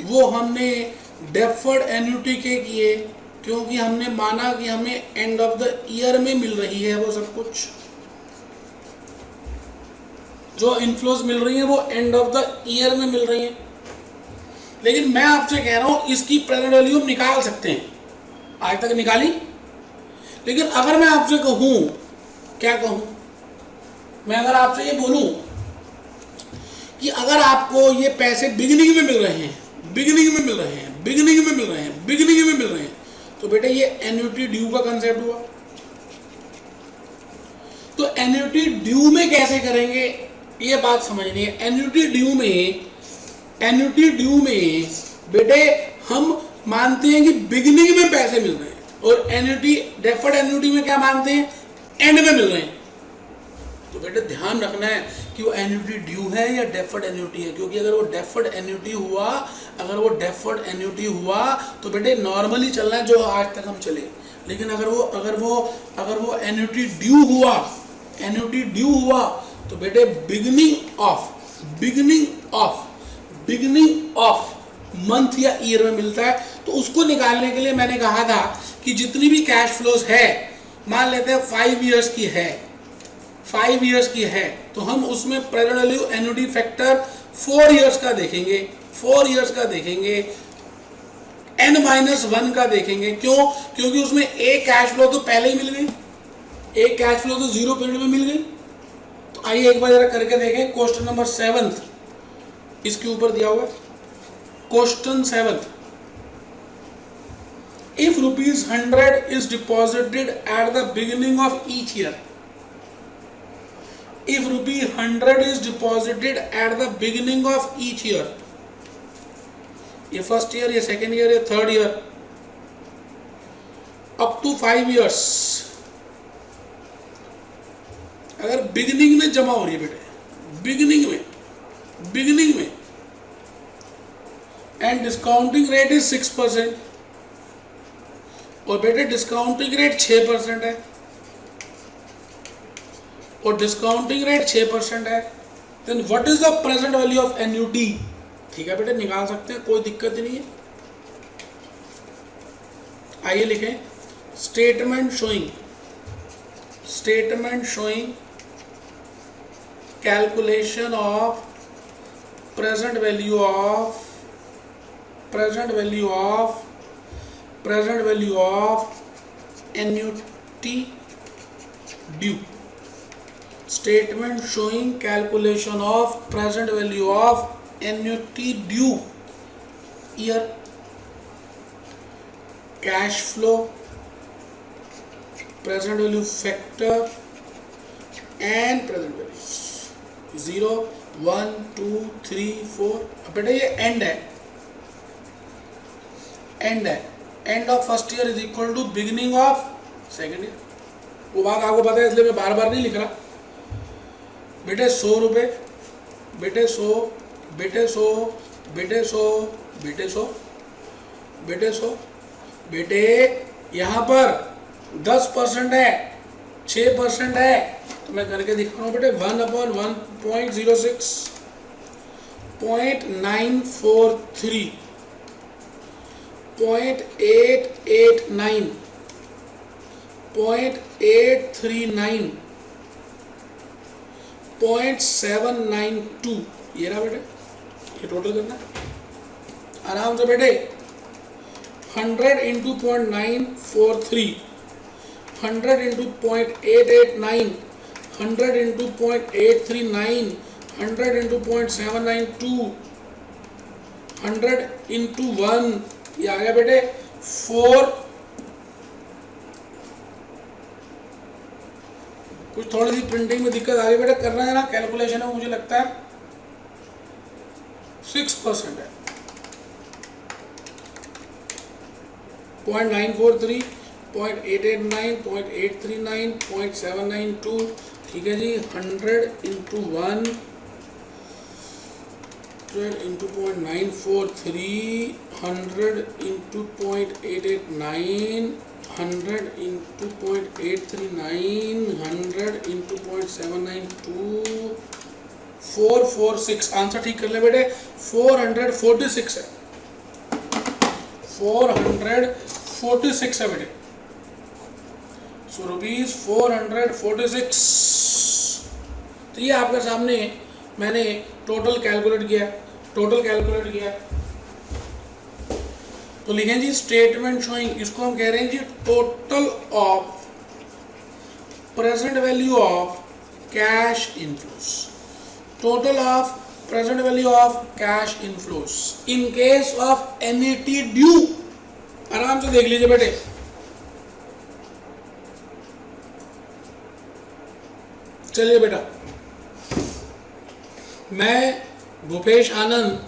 वो हमने डेफर्ड एन्युटी के किए, क्योंकि हमने माना कि हमें एंड ऑफ द ईयर में मिल रही है वो सब कुछ, जो इनफ्लोज मिल रही है वो एंड ऑफ द ईयर में मिल रही है। लेकिन मैं आपसे कह रहा हूं इसकी प्रेजेंट वैल्यू हम निकाल सकते हैं, आज तक निकाली। लेकिन अगर मैं आपसे कहूं, क्या कहूं, मैं अगर आपसे ये बोलूं कि अगर आपको ये पैसे बिगिनिंग में मिल रहे हैं, बिगिनिंग में मिल रहे हैं, बिगिनिंग में मिल रहे हैं, बिगिनिंग में मिल रहे हैं, तो बेटे ये एन्युटी ड्यू का कंसेप्ट हुआ। तो एन्युटी ड्यू में कैसे करेंगे ये बात समझनी है। एन्युटी ड्यू में बेटे हम मानते हैं कि बिगिनिंग में पैसे मिल रहे हैं, और एन्युटी डेफर्ड एन्युटी में क्या मानते हैं, एंड में मिल रहे हैं। तो बेटे ध्यान रखना है कि वो एन्युटी ड्यू है या डेफर्ड एन्युटी है, क्योंकि अगर वो डेफर्ड एन्युटी हुआ, अगर वो डेफर्ड एन्युटी हुआ तो बेटे नॉर्मली चलना है जो आज तक हम चले। लेकिन अगर वो एन्युटी ड्यू हुआ, एन्युटी ड्यू हुआ तो बेटे बिगिनिंग ऑफ मंथ या ईयर में मिलता है। तो उसको निकालने के लिए मैंने कहा था कि जितनी भी कैश फ्लोज है, मान लेते हैं 5 इयर्स की है, 5 इयर्स की है, तो हम उसमें present value annuity factor 4 years का देखेंगे, 4 इयर्स का देखेंगे, n-1 का देखेंगे। क्यों? क्योंकि उसमें एक कैश फ्लो तो पहले ही मिल गई, एक कैश फ्लो तो 0 पीरियड में मिल गई। तो आइए एक बार जरा करके देखें क्वेश्चन नंबर 7 इसके ऊपर दिया हुआ है। Question 7, if ₹100 is deposited at the beginning of each year, if ₹100 is deposited at the beginning of each year, ये फर्स्ट ईयर, ये सेकेंड ईयर, ये third year, up to 5 years, अगर बिगिनिंग में जमा हो रही है बेटे, बिगिनिंग में एंड डिस्काउंटिंग रेट इज 6%, और बेटे डिस्काउंटिंग रेट 6% है, और डिस्काउंटिंग रेट 6% है, then what is the present value of annuity? ठीक है बेटे, निकाल सकते हैं, कोई दिक्कत नहीं है। आइए लिखें, statement showing calculation of present value of annuity due. Statement showing calculation of present value of annuity due year, cash flow, present value factor and present value 0, 1, 2, 3, 4। अब बेटा ये एंड है, end of first year is equal to beginning of second year. वो बात आपको पता है, इसलिए मैं बार बार नहीं लिख रहा। बेटे 100 रुपये, बेटे 100, बेटे 100, बेटे 100, बेटे 100, बेटे 100, बेटे यहाँ पर 10% है, 6% है, तो मैं करके दिखा रहा हूँ बेटे। 1/1.06, 0.943, 0.889, 0.839, 0.792, ये रहा बेटे, ये टोटल करना आराम से बेटे। 100 into 0.943, 100 into 0.889, 100 into 0.839, 100 into 0.792, 100 into 1, ये आ गया बेटे 4। कुछ थोड़ी सी प्रिंटिंग में दिक्कत आ गई बेटे, करना है ना कैलकुलेशन है, मुझे लगता है 6% है। 0.943, 0.889, 0.839, 0.792, ठीक है जी। 100 into 1, 100 into 0.943, 100 into 0.889, 100 into 0.839, 100 into 0.792, 446। Answer ठीक कर ले बेटे, 446 है, 446 है बेटे। सो ₹446। तो ये आपके सामने मैंने टोटल कैलकुलेट किया। तो लिखें जी स्टेटमेंट शोइंग, इसको हम कह रहे हैं जी total of present value of cash inflows, total of present value of cash inflows in case of annuity due. आराम से देख लीजिए बेटे, चलिए बेटा, मैं भूपेश आनंद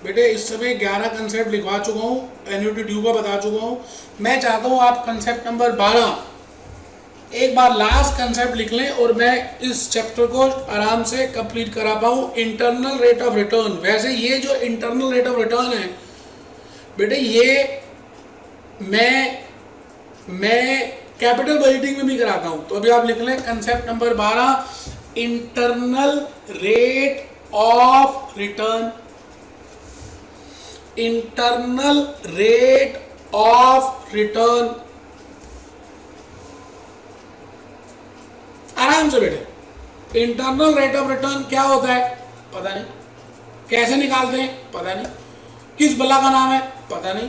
बेटे इस समय 11 कंसेप्ट लिखवा चुका हूँ, एन्युटी ड्यू का बता चुका हूँ। मैं चाहता हूँ आप कंसेप्ट नंबर 12 एक बार लास्ट कंसेप्ट लिख लें और मैं इस चैप्टर को आराम से कंप्लीट करा पाऊँ। इंटरनल रेट ऑफ रिटर्न, वैसे ये जो इंटरनल रेट ऑफ रिटर्न है बेटे, ये मैं कैपिटल बजटिंग में भी कराता हूँ। तो अभी आप लिख लें concept number 12, internal rate of return, internal rate of return. आराम से बेटे, इंटरनल रेट ऑफ रिटर्न क्या होता है पता नहीं, कैसे निकालते हैं पता नहीं, किस बला का नाम है पता नहीं।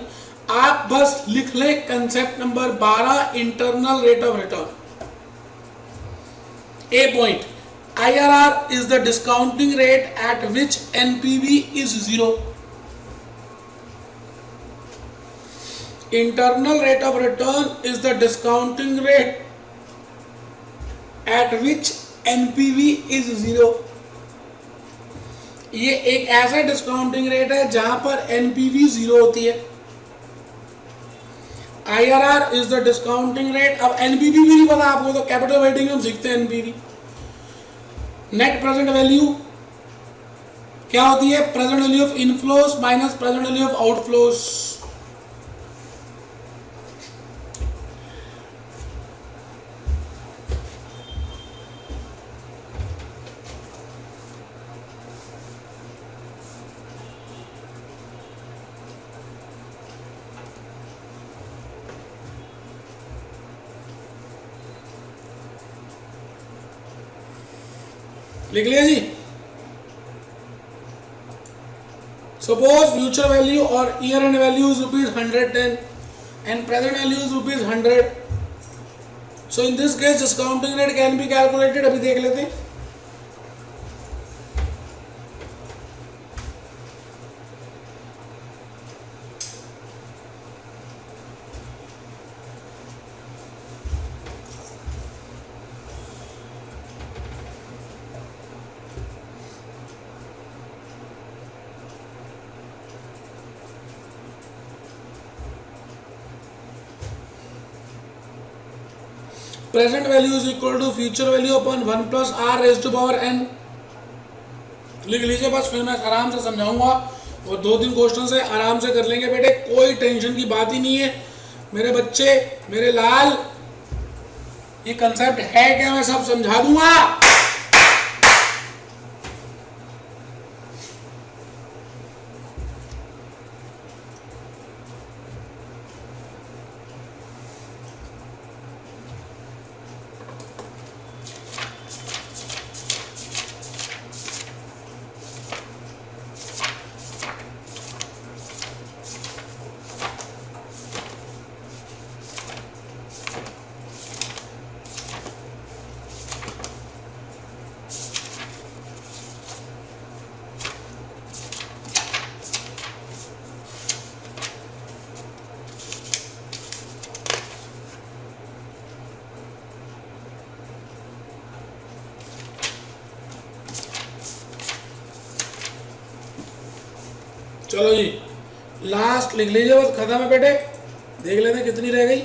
आप बस लिख लें concept number 12, internal rate of return. A point, IRR is the discounting rate at which NPV is zero. Internal rate of return is the discounting rate at which NPV is zero. ये एक ऐसा discounting rate है जहां पर NPV zero होती है. IRR is the discounting rate. अब NPV भी नहीं पता आपको तो कैपिटल वेटिंग में हम सीखते हैं NPV. नेट प्रेजेंट वैल्यू क्या होती है? Present value of inflows minus present value of outflows. लिख लिया जी. सपोज फ्यूचर वैल्यू और year end value is ₹110 and present value is ₹100. So in this case discounting rate can be calculated. अभी देख लेते हैं. Present value is equal to future value upon 1 plus r raise to power n. लिख लीजिए बस, फिर मैं आराम से समझाऊंगा और 2-3 क्वेश्चन से आराम से कर लेंगे बेटे. कोई टेंशन की बात ही नहीं है मेरे बच्चे, मेरे लाल. ये कंसेप्ट है क्या मैं सब समझा दूंगा. चलो जी लास्ट लिख लीजिए बस, खत्म है बेटे. देख लेते हैं कितनी रह गई.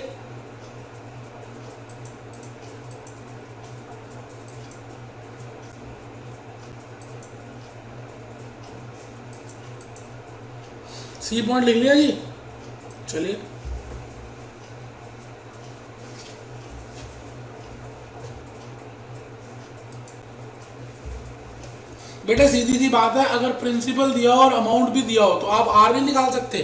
सी पॉइंट लिख लिया जी. चलिए बेटा सीधी सी बात है, अगर प्रिंसिपल दिया हो और अमाउंट भी दिया हो तो आप आर नहीं निकाल सकते.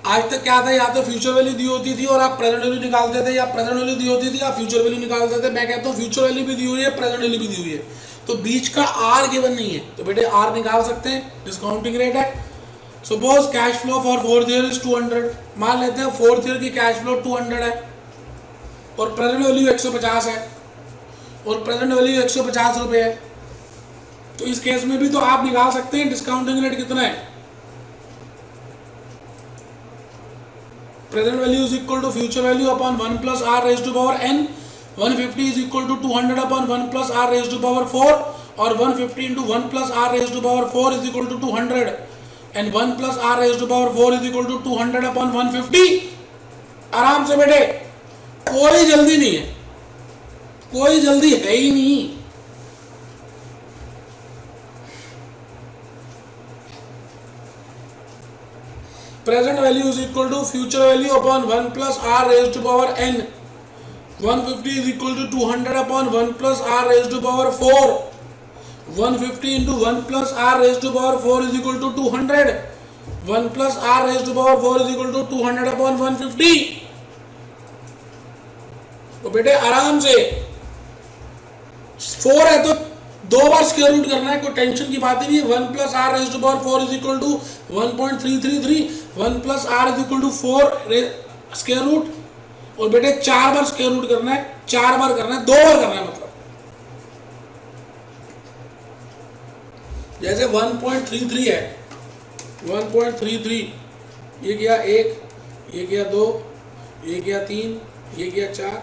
आज तक क्या था, या तो फ्यूचर वैल्यू दी होती थी और आप प्रेजेंट वैल्यू निकालते थे, या प्रेजेंट वैल्यू दी होती थी आप फ्यूचर वैल्यू निकालते थे. मैं कहता हूँ फ्यूचर वैल्यू भी दी हुई है, प्रेजेंट वैल्यू भी दी हुई है, तो बीच का आर गिवन नहीं है, तो बेटे आर निकाल सकते हैं. डिस्काउंटिंग रेट है. Suppose cash flow for 4th year is 200. मान लेते हैं 4th ईयर की कैश फ्लो 200 है और प्रेजेंट वैल्यू 150 है और प्रेजेंट वैल्यू 150 रुपये है. तो इस केस में भी तो आप निकाल सकते हैं डिस्काउंटिंग रेट कितना है. Present value is equal to future value upon 1 plus r raise to power एन. 150 is equal to 200 upon 1 plus r raise to power 4 और 150 into 1 plus r raise to power 4 is equal to 200 and 1 plus r raise to power 4 is equal to 200 upon 150. आराम से बेटे, कोई जल्दी नहीं है, कोई जल्दी है ही नहीं. Present value is equal to future value upon 1 plus r raised to power n. 150 is equal to 200 upon 1 plus r raised to power 4. 150 into 1 plus r raised to power 4 is equal to 200. 1 plus r raised to power 4 is equal to 200 upon 150. तो बेटे आराम से 4 है तो 2 bar square root करना है, कोई tension की बात ही नहीं है. 1 plus r raise to power 4 is equal to 1.333. 1 plus r is equal to 4 square root. और बेटे 4 बार स्क्वायर रूट करना है, 4 बार करना है, 2 बार करना है मतलब. जैसे 1.33 है, 1.33, ये गया 1, ये गया 2, ये गया 3, ये गया 4,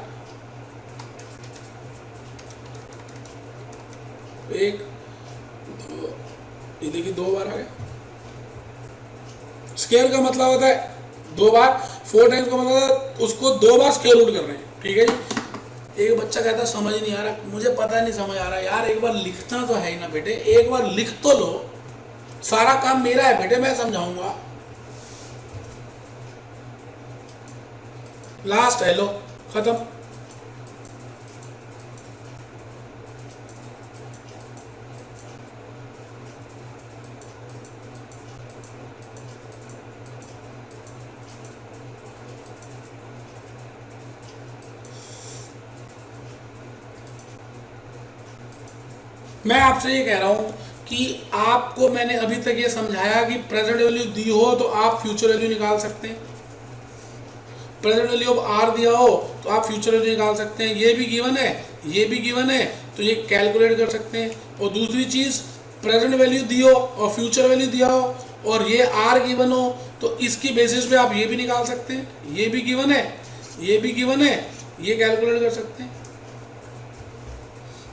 1 2, ये देखिए 2 बार आ गया। स्केयर का मतलब होता है 2 बार, 4 टाइम्स का मतलब होता है उसको 2 बार स्केयर रूट कर रहे हैं, ठीक है जी। एक बच्चा कहता है समझ नहीं आ रहा, मुझे पता नहीं समझ आ रहा। यार एक बार लिखना तो है ही ना बेटे, एक बार लिख तो लो, सारा काम मेरा है बेटे, मैं समझाऊंगा। लास्ट है, लो खत्म। मैं आपसे ये कह रहा हूं कि आपको मैंने अभी तक ये समझाया कि प्रेजेंट वैल्यू दी हो तो आप फ्यूचर वैल्यू निकाल सकते हैं, प्रेजेंट वैल्यू ऑफ आर दिया हो तो आप फ्यूचर वैल्यू निकाल सकते हैं। ये भी गिवन है, ये भी गिवन है, तो ये कैलकुलेट कर सकते हैं। और दूसरी चीज, प्रेजेंट वैल्यू दी हो और फ्यूचर वैल्यू दिया हो और ये आर गिवन हो तो इसकी बेसिस पे आप ये भी निकाल सकते हैं, ये भी गिवन है, ये भी गिवन है, ये कैलकुलेट कर सकते हैं।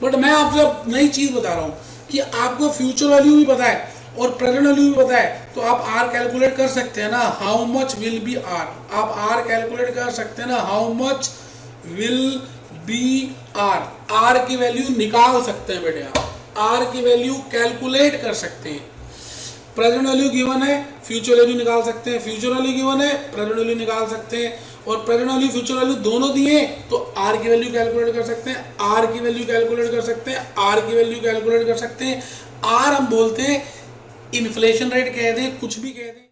बट मैं आपसे अब नई चीज बता रहा हूं कि आपको फ्यूचर वैल्यू भी पता है और प्रेजेंट वैल्यू भी पता है, तो आप आर कैलकुलेट कर सकते हैं ना, how much will be r. आप आर कैलकुलेट कर सकते हैं ना, how much will be r. R की वैल्यू निकाल सकते हैं बेटे, आप आर की वैल्यू कैलकुलेट कर सकते हैं। प्रेजेंट वैल्यू गिवन है, फ्यूचर वैल्यू निकाल सकते हैं, फ्यूचर वैल्यू गिवन है, प्रेजेंट वैल्यू निकाल सकते हैं, और प्रेजेंट वैल्यू फ्यूचर वैल्यू दोनों दिए तो आर की वैल्यू कैलकुलेट कर सकते हैं, आर की वैल्यू कैलकुलेट कर सकते हैं, आर की वैल्यू कैलकुलेट कर सकते हैं। आर हम बोलते हैं इन्फ्लेशन रेट कह दें, कुछ भी कह दें।